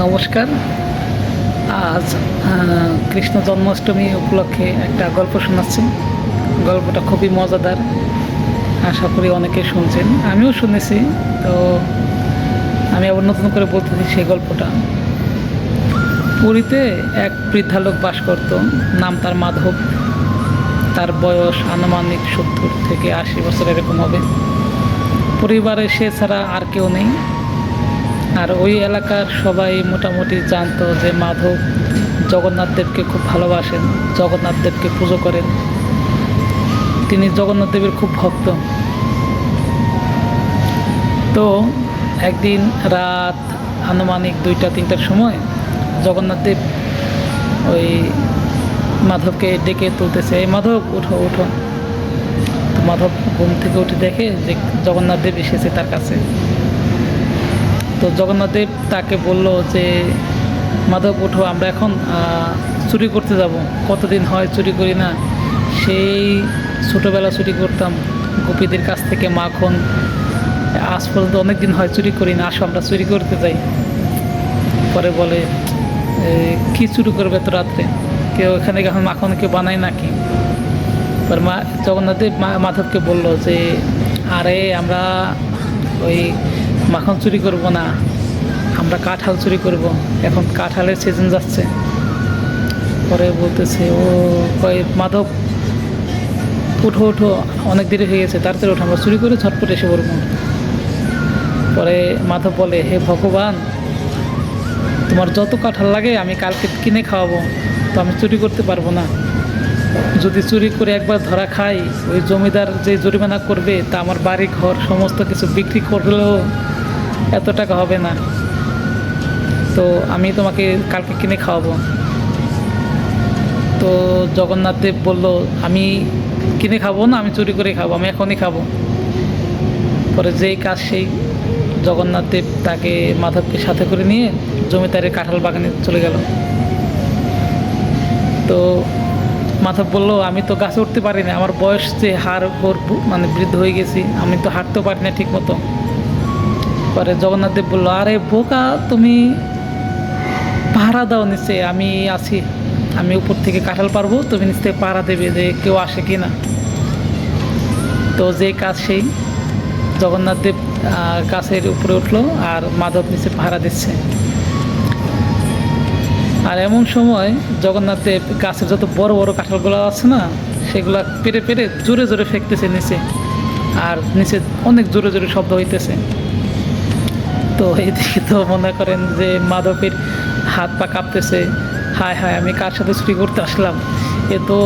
নমস্কার। আজ কৃষ্ণ জন্মাষ্টমী উপলক্ষে একটা গল্প শোনাচ্ছি। গল্পটা খুবই মজাদার, আশা করি অনেকে শুনছেন, আমিও শুনেছি। তো আমি আবার নতুন করে বলতেছি সেই গল্পটা। পুরীতে এক বৃদ্ধা লোক বাস করত, নাম তার মাধব। তার বয়স আনুমানিক 70 থেকে 80 বছর এরকম হবে। পরিবারে সে ছাড়া আর কেউ নেই। আর ওই এলাকার সবাই মোটামুটি জানতো যে মাধব জগন্নাথ দেবকে খুব ভালোবাসেন, জগন্নাথ দেবকে পুজো করেন। তিনি জগন্নাথ দেবের খুব ভক্ত। তো একদিন রাত আনুমানিক 2টা-3টার সময় জগন্নাথ দেব ওই মাধবকে ডেকে তুলতেছে, এই মাধব উঠো উঠো। তো মাধব ঘুম থেকে উঠে দেখে যে জগন্নাথ দেব এসেছে তার কাছে। তো জগন্নাথ দেব তাকে বলল যে মাধব উঠো, আমরা এখন চুরি করতে যাব। কতদিন হয় চুরি করি না, সেই ছোটোবেলা চুরি করতাম গোপীদের কাছ থেকে মাখন, আজ পর্যন্ত অনেক দিন হয় চুরি করি না, আসো আমরা চুরি করতে যাই। পরে বলে কি চুরি করবে তো রাত্রে, কেউ এখানে এখন মাখন কেউ বানায় নাকি? পর জগন্নাথ দেব মাধবকে বলল যে আরে আমরা ওই মাখন চুরি করব না, আমরা কাঁঠাল চুরি করব, এখন কাঁঠালের সিজন যাচ্ছে। পরে বলতেছে ও কয় মাধব উঠো উঠো, অনেক দেরি হয়ে গেছে, তাড়াতাড়ি ওঠো, আমরা চুরি করে ঝটপট এসে পড়ব। পরে মাধব বলে হে ভগবান, তোমার যত কাঁঠাল লাগে আমি কালকে কিনে খাওয়াবো, তো আমি চুরি করতে পারবো না। যদি চুরি করে একবার ধরা খাই, ওই জমিদার যে জরিমানা করবে তা আমার বাড়ি ঘর সমস্ত কিছু বিক্রি করলেও এত টাকা হবে না, তো আমি তোমাকে কালকে কিনে খাওয়াবো। তো জগন্নাথ দেব বলল আমি কিনে খাবো না, আমি চুরি করে খাবো, আমি এখনই খাবো। পরে যেই কাজ সেই, জগন্নাথ দেব তাকে মাধবকে সাথে করে নিয়ে জমিদারের কাঁঠাল বাগানে চলে গেল। তো মাধব বলল আমি তো গাছে উঠতে পারি না, আমার বয়স যে হাড় গোড় মানে বৃদ্ধ হয়ে গেছি, আমি তো হাঁটতেও পারি না ঠিক মতো। পরে জগন্নাথ দেব বললো আরে বোকা, তুমি পাহারা দাও নিচে, আমি আছি, আমি উপর থেকে কাঁঠাল পারবো, তুমি নিচ থেকে পাহারা দেবে যে কেউ আসে কি না। তো যে কাজ সেই, জগন্নাথ দেব গাছের উপরে উঠলো আর মাধব নিচে পাহারা দিচ্ছে। আর এমন সময় জগন্নাথ দেব গাছের যত বড় বড় কাঁঠালগুলো আছে না, সেগুলো পেরে পেরে জোরে জোরে ফেকতেছে নিচে, আর নিচে অনেক জোরে জোরে শব্দ হইতেছে। তো এইদিকে তো মনে করেন যে মাধবের হাত পা কাঁপতেছে, হায় হায় আমি কার সাথে চুরি করতে আসলাম, এ তো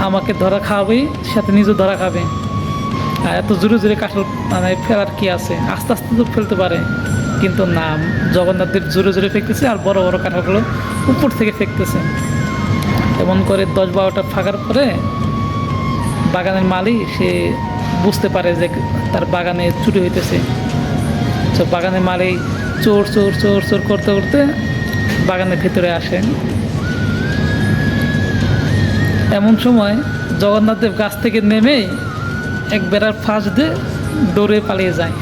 আমাকে ধরা খাওয়াবেই, সাথে নিজেও ধরা খাবে। আর এত জোরে জোরে কাঁঠাল মানে ফেলার কি আছে, আস্তে আস্তে তো ফেলতে পারে, কিন্তু না, জগন্নাথ দেব জোরে জোরে ফেকতেছে আর বড় বড় কাঁঠালগুলো উপর থেকে ফেকতেছে। এমন করে 10-12টা ফাঁকার পরে বাগানের মালিক সে বুঝতে পারে যে তার বাগানে চুরি হইতেছে। তো বাগানের মালিক চোর চোর চোর চোর করতে করতে বাগানের ভিতরে আসে। এমন সময় জগন্নাথ দেব গাছ থেকে নেমে এক বেড়ার ফাঁস দিয়ে দৌড়ে পালিয়ে যায়।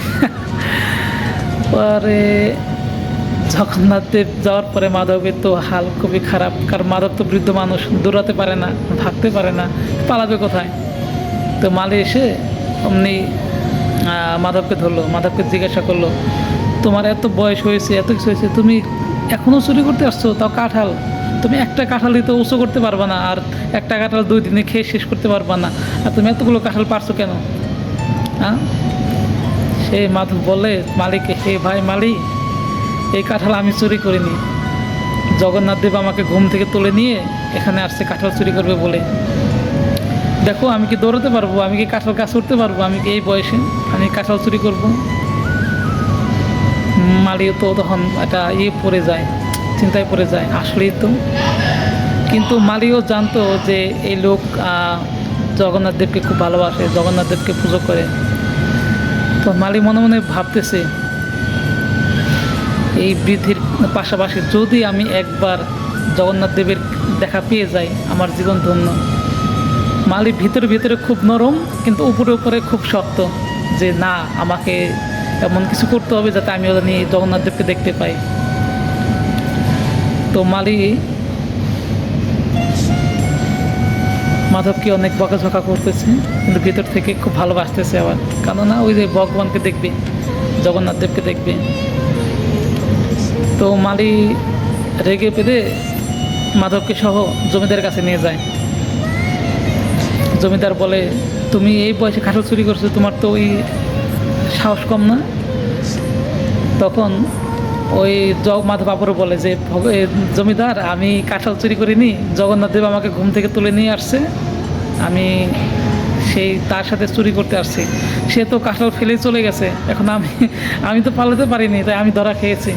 পরে জগন্নাথ দেব যাওয়ার পরে মাধবের তো হাল খুবই খারাপ, কারণ মাধব তো বৃদ্ধ মানুষ, দৌড়াতে পারে না, ভাগতে পারে না, পালাবে কোথায়। তো মালি এসে অমনি মাধবকে ধরলো, মাধবকে জিজ্ঞাসা করলো তোমার এত বয়স হয়েছে, এত কিছু হয়েছে, তুমি এখনও চুরি করতে আসছো, তাও কাঁঠাল, তুমি একটা কাঁঠালই তো উঁচু করতে পারবা না, আর একটা কাঁঠাল 2 দিনে খেয়ে শেষ করতে পারবা না, আর তুমি এতগুলো কাঁঠাল পারছো কেন? হ্যাঁ, সে মাধব বলে মালিককে, হে ভাই মালিক, এই কাঁঠাল আমি চুরি করিনি, জগন্নাথ দেব আমাকে ঘুম থেকে তুলে নিয়ে এখানে আসছে কাঁঠাল চুরি করবে বলে। দেখো আমি কি দৌড়াতে পারবো, আমি কি কাঁঠাল গাছ উঠতে পারবো, আমি কি এই বয়সে আমি কাঁঠাল চুরি করবো? মালিও তো তখন একটা পড়ে যায়, চিন্তায় পড়ে যায়, আসলেই তো। কিন্তু মালিও জানতো যে এই লোক জগন্নাথ দেবকে খুব ভালোবাসে, জগন্নাথ দেবকে পুজো করে। তো মালি মনে মনে ভাবতেছে এই বৃদ্ধির পাশাপাশি যদি আমি একবার জগন্নাথ দেবের দেখা পেয়ে যাই, আমার জীবন ধন্য। মালি ভিতরে ভিতরে খুব নরম, কিন্তু উপরে উপরে খুব শক্ত, যে না, আমাকে এমন কিছু করতে হবে যাতে আমি ওদের নিয়ে জগন্নাথ দেবকে দেখতে পাই। তো মালি মাধবকে অনেক বকাঝকা করতেছে, কিন্তু ভিতর থেকে খুব ভালোবাসতেছে আবার, কেননা ওই যে ভগবানকে দেখবে, জগন্নাথ দেবকে দেখবে। তো মালি রেগে পেতে মাধবকে সহ জমিদারের কাছে নিয়ে যায়। জমিদার বলে, তুমি এই বয়সে কাঁঠাল চুরি করছো, তোমার তো ওই সাহস কম না? তখন ওই মাধব আবারও বলে যে, জমিদার, আমি কাঁঠাল চুরি করিনি, জগন্নাথ দেব আমাকে ঘুম থেকে তুলে নিয়ে আসছে, আমি সেই তার সাথে চুরি করতে আসছি। সে তো কাঁঠাল ফেলেই চলে গেছে, এখন আমি তো পালাতে পারিনি, তাই আমি ধরা খেয়েছি।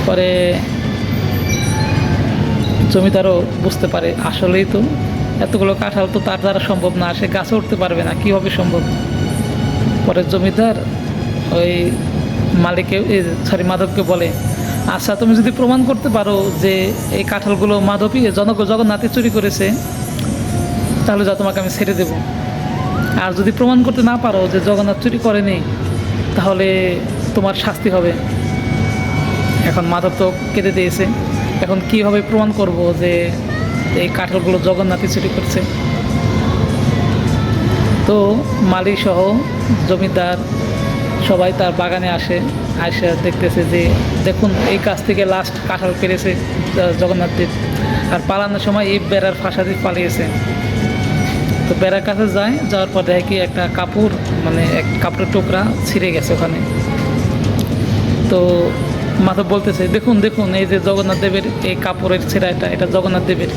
পরে জমিদারও বুঝতে পারে আসলেই তো এতগুলো কাঁঠাল তো তার দ্বারা সম্ভব না, সে গাছে উঠতে পারবে না, কীভাবে সম্ভব। পরে জমিদার ওই মাধবকে বলে, আচ্ছা তুমি যদি প্রমাণ করতে পারো যে এই কাঁঠালগুলো মাধবই জগন্নাথই চুরি করেছে, তাহলে যা তোমাকে আমি ছেড়ে দেব। আর যদি প্রমাণ করতে না পারো যে জগন্নাথ চুরি করেনি, তাহলে তোমার শাস্তি হবে। এখন মাধব তো কেঁদে দিয়েছে, এখন কীভাবে প্রমাণ করব যে এই কাঁঠালগুলো জগন্নাথই চুরি করছে। তো মালি সহ জমিদার সবাই তার বাগানে আসে দেখতেছে যে দেখুন এই গাছ থেকে লাস্ট কাঁঠাল পেরেছে জগন্নাথ দেব, আর পালানোর সময় এই বেড়ার ফাঁসা দিয়ে পালিয়েছে। তো বেড়ার কাছে যাওয়ার পর দেখে কি একটা কাপড়, মানে এক কাপড়ের টুকরা ছিঁড়ে গেছে ওখানে। তো মাধব বলতেছে, দেখুন দেখুন এই যে জগন্নাথ দেবের এই কাপড়ের ছেঁড়া, এটা জগন্নাথ দেবের।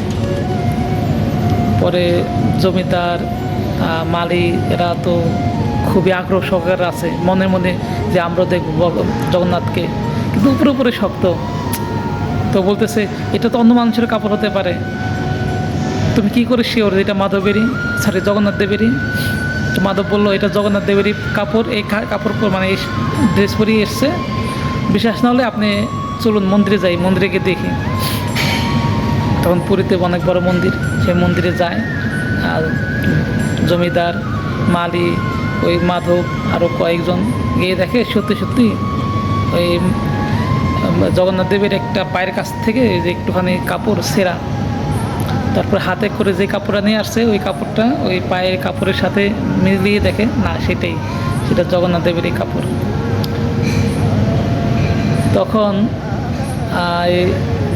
পরে জমিদার মালি এরা তো খুবই আগ্রহ সহকারে আছে মনে মনে যে আমরা দেখব জগন্নাথকে, কিন্তু উপরে উপরে শক্ত। তো বলতেছে, এটা তো অন্য মানুষের কাপড় হতে পারে, তুমি কি করে শিওর এটা মাধবেরই, জগন্নাথ দেবেরই? তো মাধব বললো, এটা জগন্নাথ দেবেরই কাপড়, এই কাপড় মানে এই ড্রেস পরিয়ে এসছে, বিশ্বাস না হলে আপনি চলুন মন্দিরে যাই, মন্দিরে গিয়ে দেখি। তখন পুরীতে অনেক বড় মন্দির, সেই মন্দিরে যায়। আর জমিদার, মালি, ওই মাধব আরও কয়েকজন গিয়ে দেখে সত্যি সত্যি ওই জগন্নাথ দেবের একটা পায়ের কাছ থেকে যে একটুখানি কাপড় ছেঁড়া। তারপর হাতে করে যে কাপড়টা নিয়ে আসছে, ওই কাপড়টা ওই পায়ের কাপড়ের সাথে মিলিয়ে দেখে, না সেটা জগন্নাথ দেবেরই কাপড়। তখন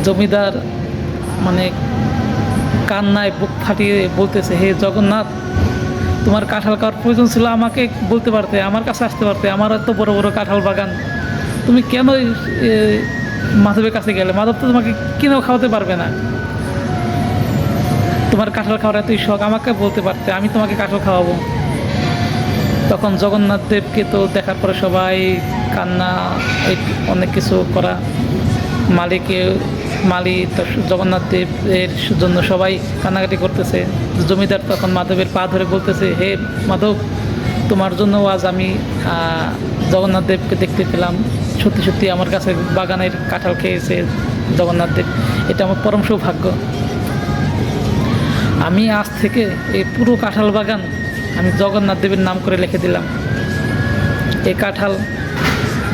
জমিদার মানে কান্নায় বুক ফাটিয়ে বলতেছে, হে জগন্নাথ, তোমার কাঁঠাল খাওয়ার প্রয়োজন ছিল আমাকে বলতে পারতে, আমার কাছে আসতে পারতে, আমার এত বড় বড় কাঁঠাল বাগান, তুমি কেন মাধবের কাছে গেলে? মাধব তো তোমাকে কিনেও খাওয়াতে পারবে না, তোমার কাঁঠাল খাওয়ার এতই শখ, আমাকে বলতে পারতে, আমি তোমাকে কাঁঠাল খাওয়াবো। তখন জগন্নাথ দেবকে তো দেখার পরে সবাই কান্না, অনেক কিছু করা, মালি তো জগন্নাথ দেবের জন্য সবাই কান্নাকাটি করতেছে। জমিদার তখন মাধবের পা ধরে বলতেছে, হে মাধব, তোমার জন্য আজ আমি জগন্নাথ দেবকে দেখতে পেলাম, সত্যি সত্যি আমার কাছে বাগানের কাঁঠাল খেয়েছে জগন্নাথ দেব, এটা আমার পরম সৌভাগ্য। আমি আজ থেকে এই পুরো কাঁঠাল বাগান আমি জগন্নাথ দেবের নাম করে লিখে দিলাম। এই কাঁঠাল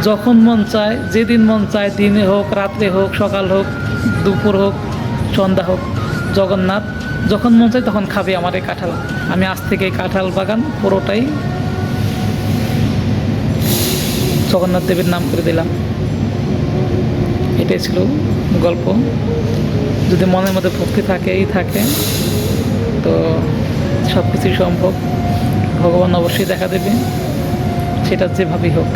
যখন মন চায়, যেদিন মন চায়, দিনে হোক, রাত্রে হোক, সকাল হোক, দুপুর হোক, সন্ধ্যা হোক, জগন্নাথ যখন মন চায় তখন খাবে আমার এই কাঁঠাল। আমি আজ থেকে এই কাঁঠাল বাগান পুরোটাই জগন্নাথ দেবের নাম করে দিলাম। এটাই ছিল গল্প। যদি মনের মধ্যে ভক্তি থাকে তো সব কিছুই সম্ভব, ভগবান অবশ্যই দেখা দেবে, সেটা যেভাবেই হোক।